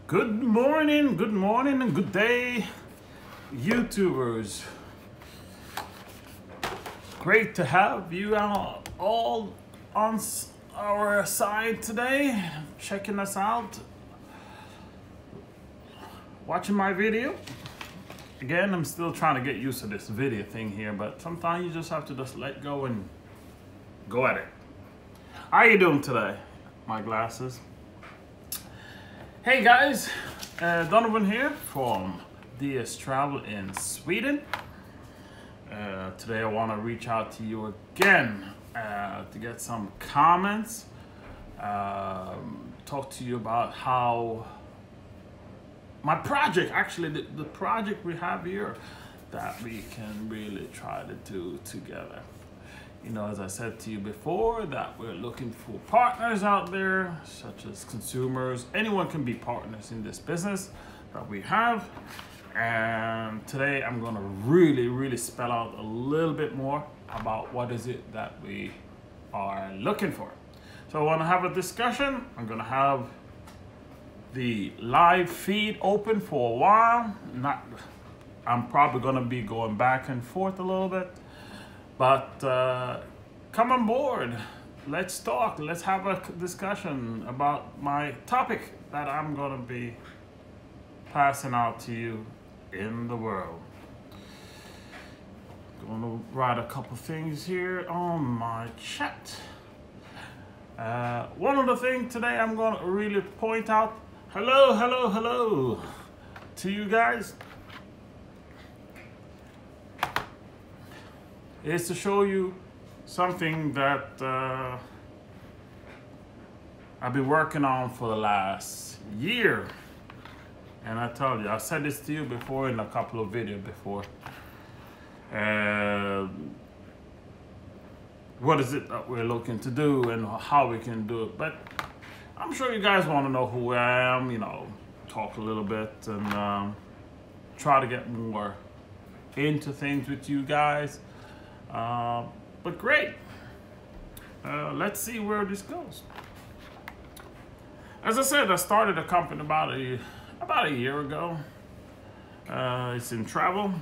Good morning, and good day, YouTubers. Great to have you all on our side today, checking us out, watching my video. Again, I'm still trying to get used to this video thing here, but sometimes you just have to just let go and go at it. How are you doing today? My glasses. Hey guys, Donovan here from DS Travel in Sweden. Today I want to reach out to you again to get some comments, talk to you about how my project, actually the project we have here that we can really try to do together. You know, as I said to you before, that we're looking for partners out there, such as consumers. Anyone can be partners in this business that we have. And today I'm gonna really spell out a little bit more about what is it that we are looking for. So I wanna have a discussion. I'm gonna have the live feed open for a while. I'm probably gonna be going back and forth a little bit. But come on board, let's talk, let's have a discussion about my topic that I'm gonna be passing out to you in the world. Gonna write a couple things here on my chat. One of the things today I'm gonna really point out, hello to you guys, is to show you something that I've been working on for the last year. And I told you, I said this to you before in a couple of videos before. What is it that we're looking to do and how we can do it. But I'm sure you guys want to know who I am, you know, talk a little bit and try to get more into things with you guys. But great. Let's see where this goes. As I said, I started a company about a year ago. It's in travel.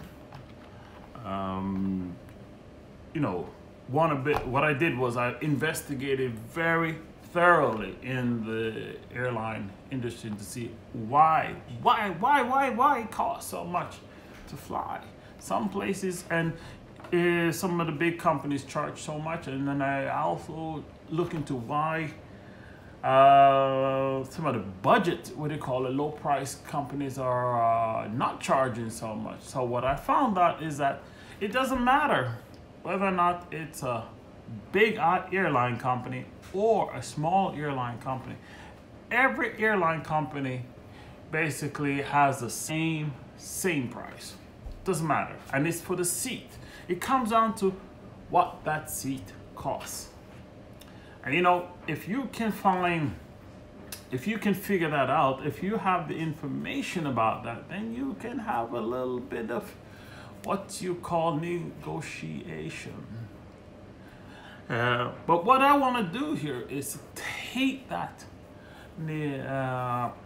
You know, what I did was I investigated very thoroughly in the airline industry to see why it costs so much to fly. Some places and some of the big companies charge so much, and then I also look into why some of the budget, what do you call it, low price companies are not charging so much. So what I found out is that it doesn't matter whether or not it's a big airline company or a small airline company. Every airline company basically has the same price. Doesn't matter, and it's for the seat. It comes down to what that seat costs. And you know, if you can figure that out, if you have the information about that, then you can have a little bit of what you call negotiation. But what I want to do here is take that,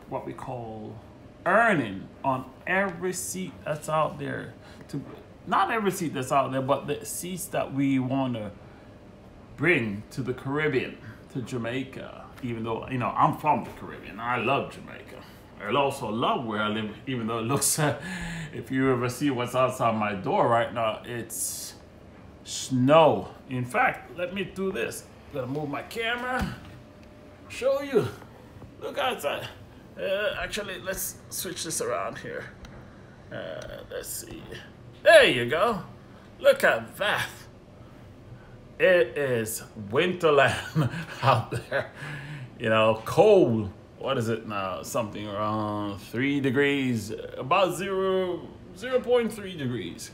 what we call earning on every seat that's out there, not every seat that's out there, but the seats that we want to bring to the Caribbean, to Jamaica. Even though, you know, I'm from the Caribbean, I love Jamaica. I also love where I live, even though it looks, if you ever see what's outside my door right now, it's snow. In fact, let me do this. I'm gonna move my camera, show you. Look outside. Actually, let's switch this around here. Let's see. There you go. Look at that. It is winterland out there. You know, cold. What is it now? Something around 3 degrees, about 0.3 degrees.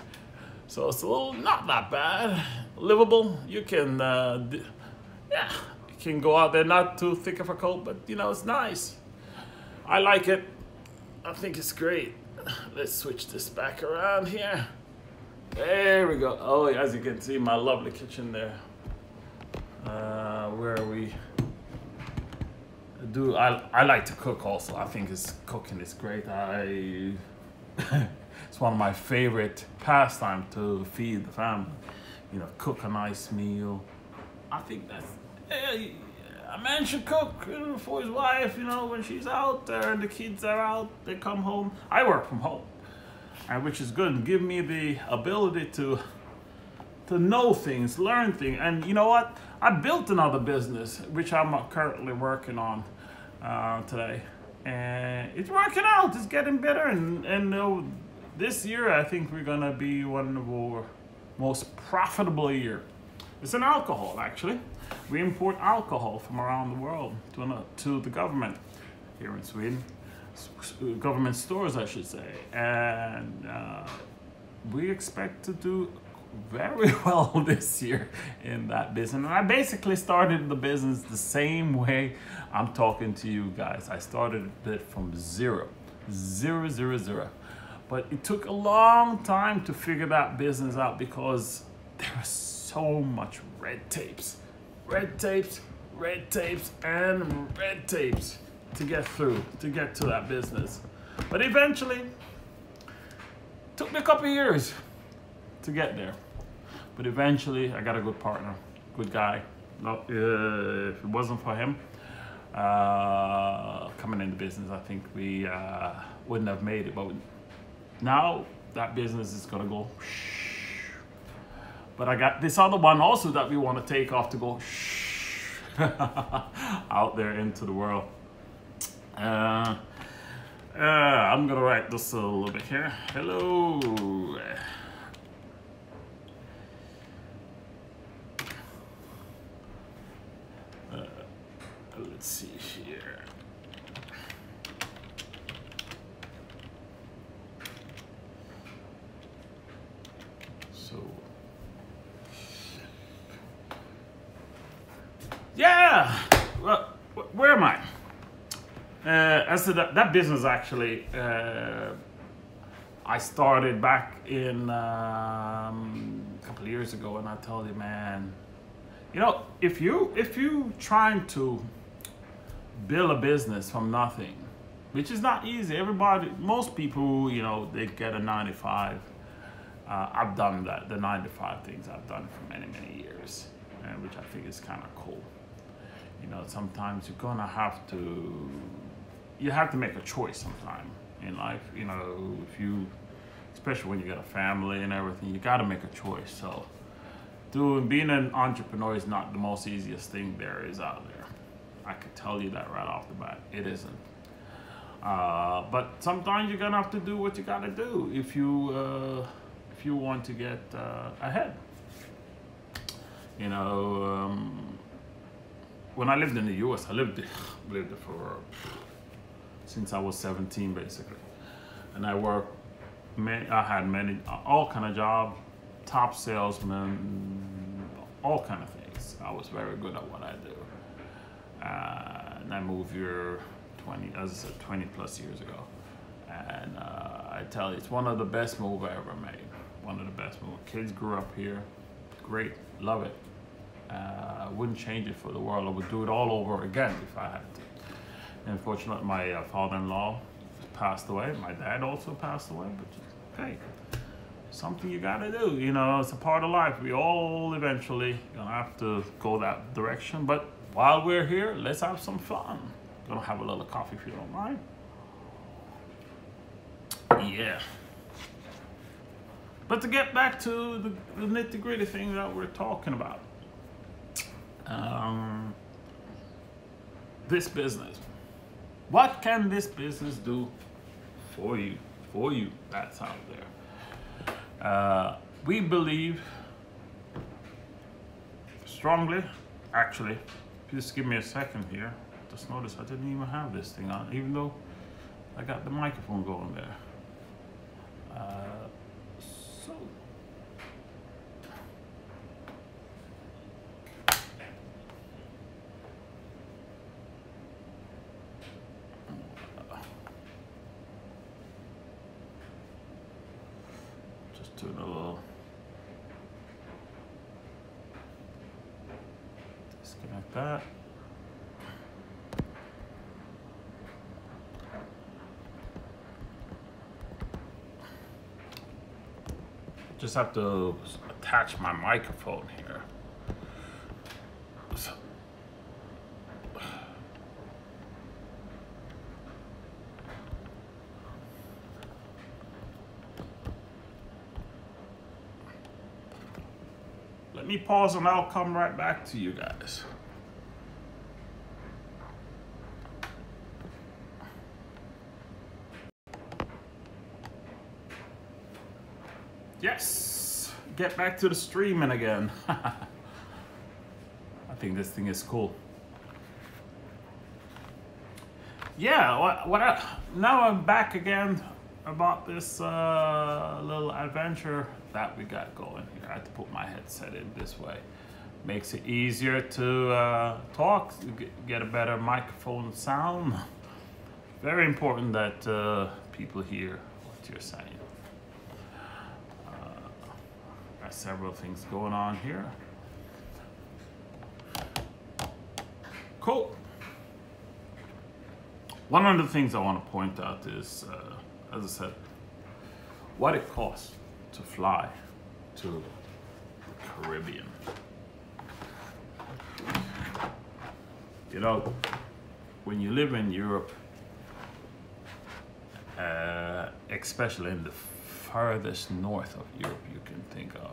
So it's a little, not that bad. Livable. You can, yeah, you can go out there, not too thick of a coat, but you know, it's nice. I like it. I think it's great. Let's switch this back around here. There we go. Oh, as you can see, my lovely kitchen there. Where are we? do. I like to cook also. I think cooking is great. It's one of my favorite pastime to feed the family. You know, cook a nice meal. I think that's, a man should cook for his wife, you know, when she's out there and the kids are out, they come home. I work from home, and which is good and give me the ability to know things, learn things. And you know what? I built another business, which I'm currently working on today. And it's working out, it's getting better. And this year, I think we're gonna be one of our most profitable year. It's an alcohol, actually. We import alcohol from around the world to the government here in Sweden. Government stores, I should say. And we expect to do very well this year in that business. And I basically started the business the same way I'm talking to you guys. I started it from zero. But it took a long time to figure that business out because there was so much red tapes to get through, to get to that business. But eventually, it took me a couple of years to get there. But eventually, I got a good partner, good guy. If it wasn't for him coming into business, I think we wouldn't have made it. But now that business is gonna go. But I got this other one also that we want to take off to go out there into the world. I'm gonna write this a little bit here. Hello. Let's see here. So, yeah. Well, where am I? As to that business, actually, I started back in a couple of years ago, and I told you, man, you know, if you trying to build a business from nothing, which is not easy. Most people, you know, they get a 9 to 5. I've done that, the 9 to 5 things I've done for many years, which I think is kind of cool. You know, sometimes you're gonna have to make a choice sometime in life. You know, especially when you got a family and everything, you got to make a choice. So, being an entrepreneur is not the most easiest thing there is out there. I could tell you that right off the bat. It isn't. But sometimes you're gonna have to do what you gotta do if you want to get ahead. You know, when I lived in the U.S., I lived there for since I was 17, basically, and I worked. I had all kind of jobs, top salesman, all kind of things. I was very good at what I do. And I moved here 20 plus years ago. And I tell you, it's one of the best moves I ever made. One of the best moves. Kids grew up here. Great. Love it. I wouldn't change it for the world. I would do it all over again if I had to. And unfortunately, my father-in-law passed away. My dad also passed away. But hey, something you gotta do. You know, it's a part of life. We all eventually gonna have to go that direction. But while we're here, let's have some fun. Gonna have a little coffee if you don't mind. Yeah. But to get back to the nitty-gritty thing that we're talking about. This business. What can this business do for you that's out there? We believe strongly, actually, just give me a second here. Just notice I didn't even have this thing on, even though I got the microphone going there. Just doing a little disconnect that. Just have to attach my microphone here. So, let me pause and I'll come right back to you guys. Yes, get back to the streaming again. I think this thing is cool. Yeah, now I'm back again about this little adventure that we got going here. I had to put my headset in this way. Makes it easier to talk, get a better microphone sound. Very important that people hear what you're saying. Got several things going on here. Cool. One of the things I want to point out is, as I said, what it costs to fly to the Caribbean. You know, when you live in Europe, especially in the farthest north of Europe you can think of.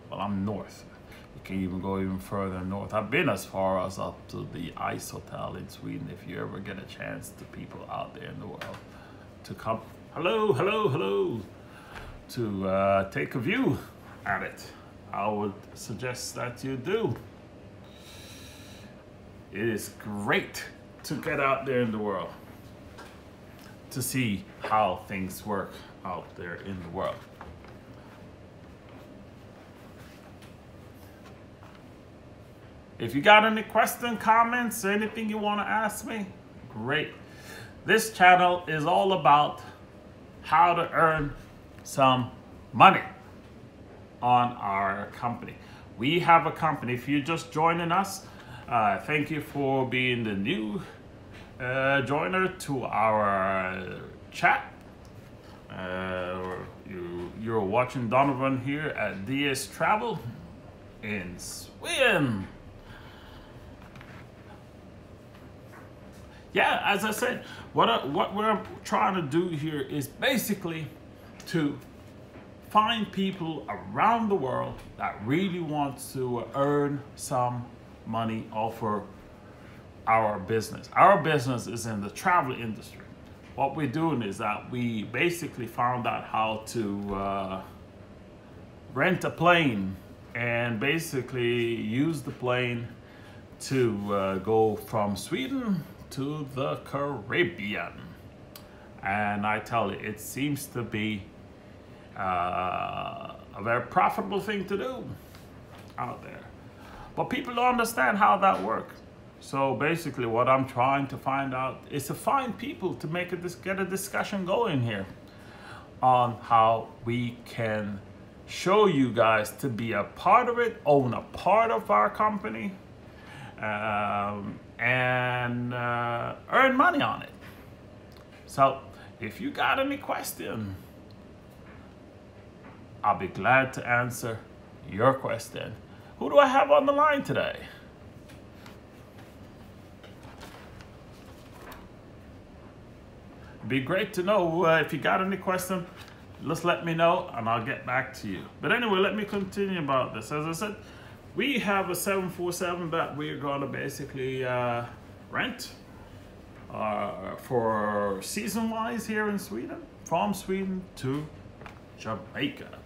Well, I'm north. You can even go even further north. I've been as far as up to the Ice Hotel in Sweden. If you ever get a chance, to people out there in the world to come, hello, hello, hello, to take a view at it, I would suggest that you do. It is great to get out there in the world to see how things work out there in the world. If you got any questions, comments, or anything you want to ask me, great. This channel is all about how to earn some money on our company. We have a company. If you're just joining us, thank you for being the new joiner to our chat. You're watching Donovan here at DS Travel in Sweden. Yeah, as I said, what we're trying to do here is basically to find people around the world that really want to earn some money off of our business. Our business is in the travel industry. What we're doing is that we basically found out how to rent a plane and basically use the plane to go from Sweden to the Caribbean. And I tell you, it seems to be a very profitable thing to do out there. But people don't understand how that works. So basically what I'm trying to find out is to find people to get a discussion going here on how we can show you guys to be a part of it, own a part of our company, and earn money on it. So if you got any question, I'll be glad to answer your question. Who do I have on the line today? It'd be great to know if you got any question, just let me know and I'll get back to you. But anyway, let me continue about this. As I said, we have a 747 that we're going to basically rent for season-wise here in Sweden, from Sweden to Jamaica.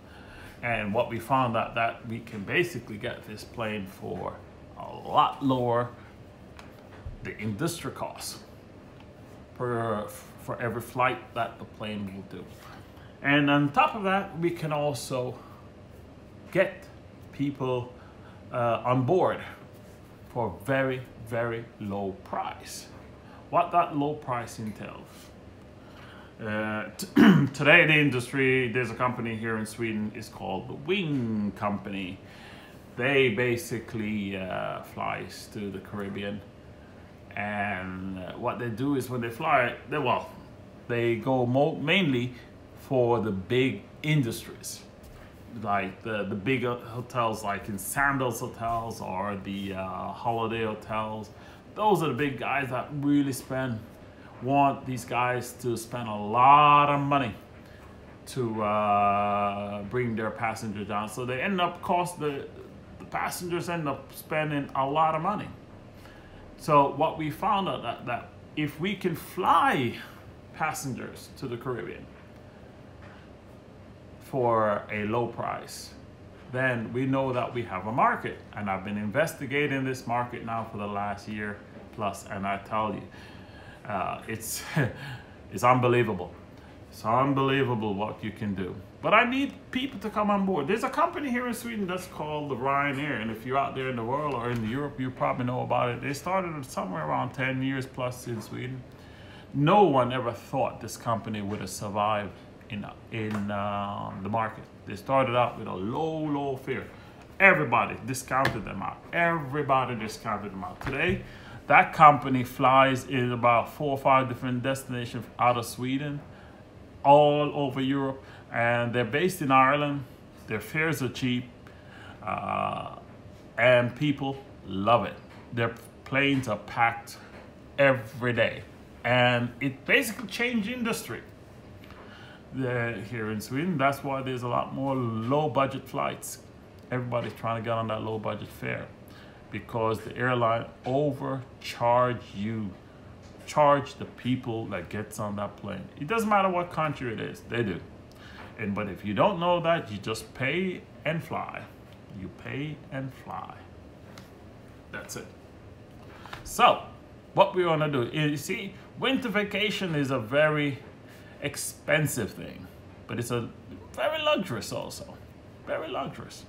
And what we found out that we can basically get this plane for a lot lower the industry costs for every flight that the plane will do. And on top of that, we can also get people on board for very, very low price. What that low price entails. Today in the industry, there's a company here in Sweden, it's called the Wing Company. They basically flies to the Caribbean, and what they do is when they fly, they go mainly for the big industries. like the big hotels, like in Sandals hotels or the holiday hotels. Those are the big guys that really want these guys to spend a lot of money to bring their passengers down. So they end up the passengers end up spending a lot of money. So what we found out that if we can fly passengers to the Caribbean for a low price, then we know that we have a market. And I've been investigating this market now for the last year plus, and I tell you, it's unbelievable. It's unbelievable what you can do. But I need people to come on board. There's a company here in Sweden that's called the Ryanair, and if you're out there in the world or in Europe, you probably know about it. They started somewhere around 10 years plus in Sweden. No one ever thought this company would have survived in the market. They started out with a low fare. Everybody discounted them out. Everybody discounted them out. Today, that company flies in about 4 or 5 different destinations out of Sweden, all over Europe, and they're based in Ireland. Their fares are cheap, and people love it. Their planes are packed every day, and it basically changed industry here in Sweden. That's why there's a lot more low budget flights. Everybody's trying to get on that low budget fare because the airline charge the people that gets on that plane. It doesn't matter what country it is, they do. But if you don't know that, you just pay and fly. You pay and fly. That's it. So, what we want to do is, you see, winter vacation is a very expensive thing, but it's a very luxurious also. Very luxurious.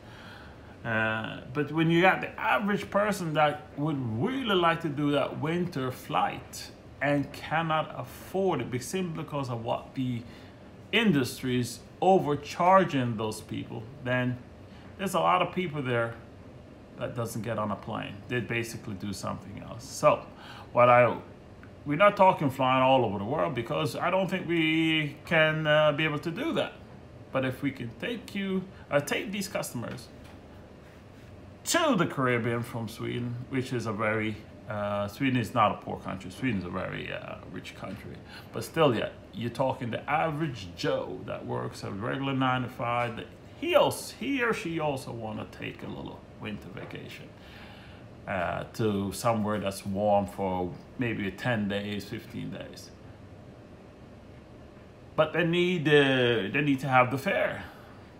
But when you got the average person that would really like to do that winter flight and cannot afford it simply because of what the industry is overcharging those people, then there's a lot of people there that doesn't get on a plane. They basically do something else. So we're not talking flying all over the world because I don't think we can be able to do that. But if we can take these customers to the Caribbean from Sweden, which is a very, Sweden is not a poor country. Sweden is a very rich country. But still yet, you're talking the average Joe that works a regular 9 to 5, he or she also want to take a little winter vacation to somewhere that's warm for maybe 10 days, 15 days. But they need to have the fare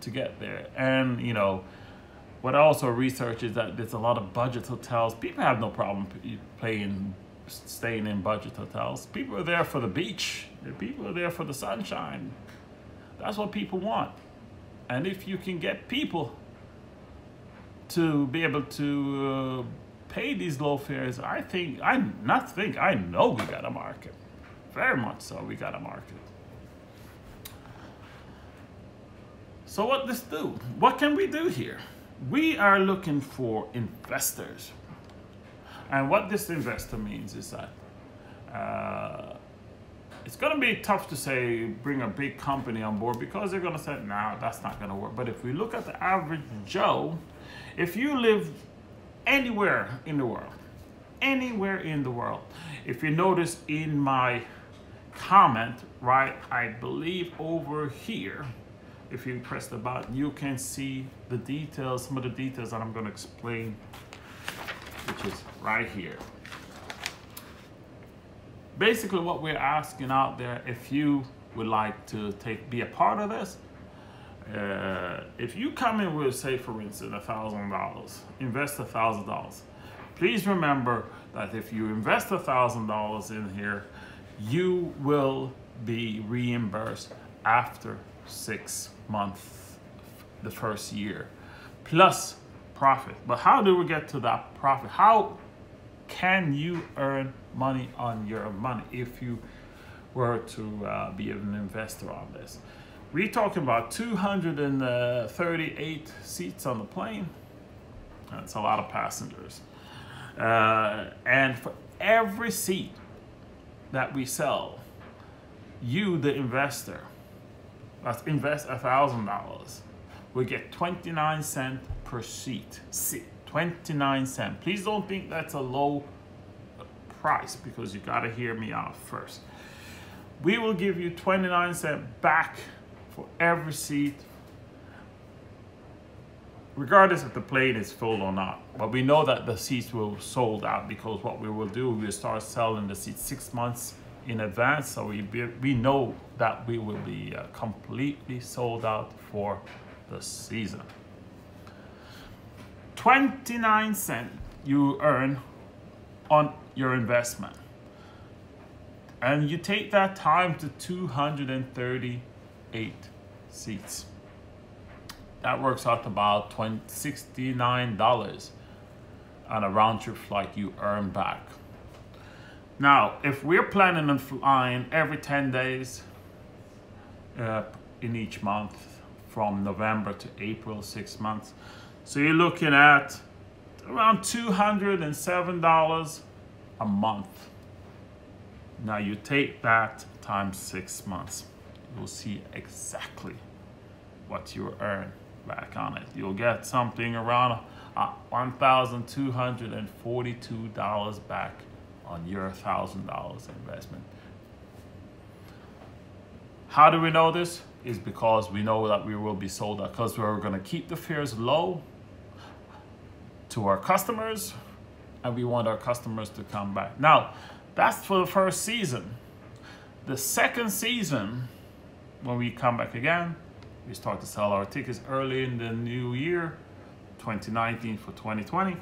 to get there. And you know, what I also research is that there's a lot of budget hotels. People have no problem staying in budget hotels. People are there for the beach. People are there for the sunshine. That's what people want. And if you can get people to be able to pay these low fares, I know we got a market. Very much so, we got a market. So what does this do? What can we do here? We are looking for investors. And what this investor means is that it's going to be tough to say bring a big company on board because they're going to say, no, that's not going to work. But if we look at the average Joe, if you live anywhere in the world, if you notice in my comment, right, I believe over here, if you press the button, you can see the details, some of the details that I'm going to explain, which is right here. Basically, what we're asking out there, if you would like to be a part of this, if you come in with, say, for instance, $1,000, invest $1,000. Please remember that if you invest $1,000 in here, you will be reimbursed after 6 months, the first year, plus profit. But how do we get to that profit? How can you earn money on your money if you were to be an investor on this? We're talking about 238 seats on the plane. That's a lot of passengers. And for every seat that we sell, you, the investor, let's invest $1,000, we get 29 cents per seat. 29 cents. Please don't think that's a low price, because you gotta hear me out first. We will give you 29 cents back for every seat, regardless if the plane is full or not. But we know that the seats will sold out, because what we will do, we'll start selling the seats 6 months in advance. So we know that we will be completely sold out for the season. 29 cents you earn on your investment. And you take that time to 238 seats. That works out to about $69 on a round trip flight you earn back. Now, if we're planning on flying every 10 days in each month, from November to April, 6 months. So you're looking at around $207 a month. Now you take that times 6 months, you'll see exactly what you earn back on it. You'll get something around $1,242 back on your $1,000 investment. How do we know this? Is because we know that we will be sold out, because we're going to keep the fares low to our customers, and we want our customers to come back. Now, that's for the first season. The second season, when we come back again, we start to sell our tickets early in the new year, 2019 for 2020.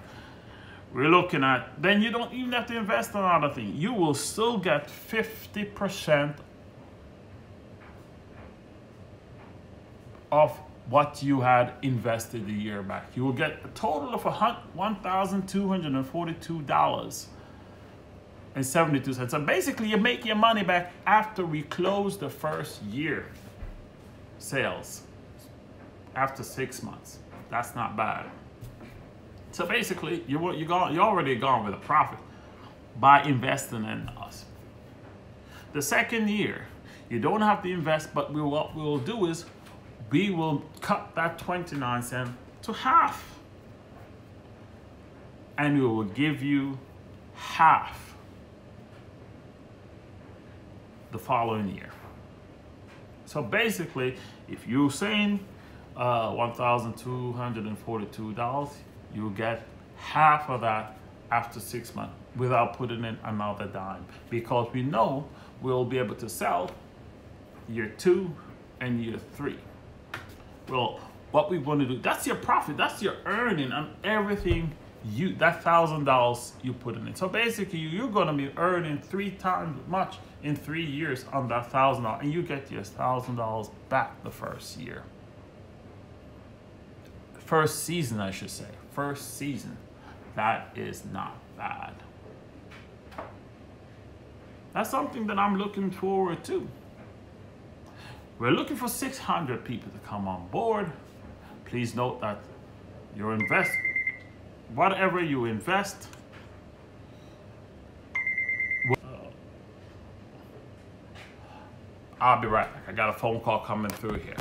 We're looking at, then you don't even have to invest on other things. You will still get 50% of what you had invested the year back. You will get a total of $1,242.72. So basically, you make your money back after we close the first year sales, after 6 months. That's not bad. So basically, you're already gone with a profit by investing in us. The second year, you don't have to invest, but what we will do is we will cut that 29 cents to half. And we will give you half the following year. So basically, if you're saying $1,242, you'll get half of that after 6 months without putting in another dime, because we know we'll be able to sell year 2 and year 3. Well, what we want to do, that's your profit, that's your earning on everything that $1,000 you put in it. So basically, you're going to be earning 3 times much in 3 years on that $1,000, and you get your $1,000 back the first year. First season, I should say. First season. That is not bad. That's something that I'm looking forward to. We're looking for 600 people to come on board. Please note that your whatever you invest, I'll be right back. I got a phone call coming through here.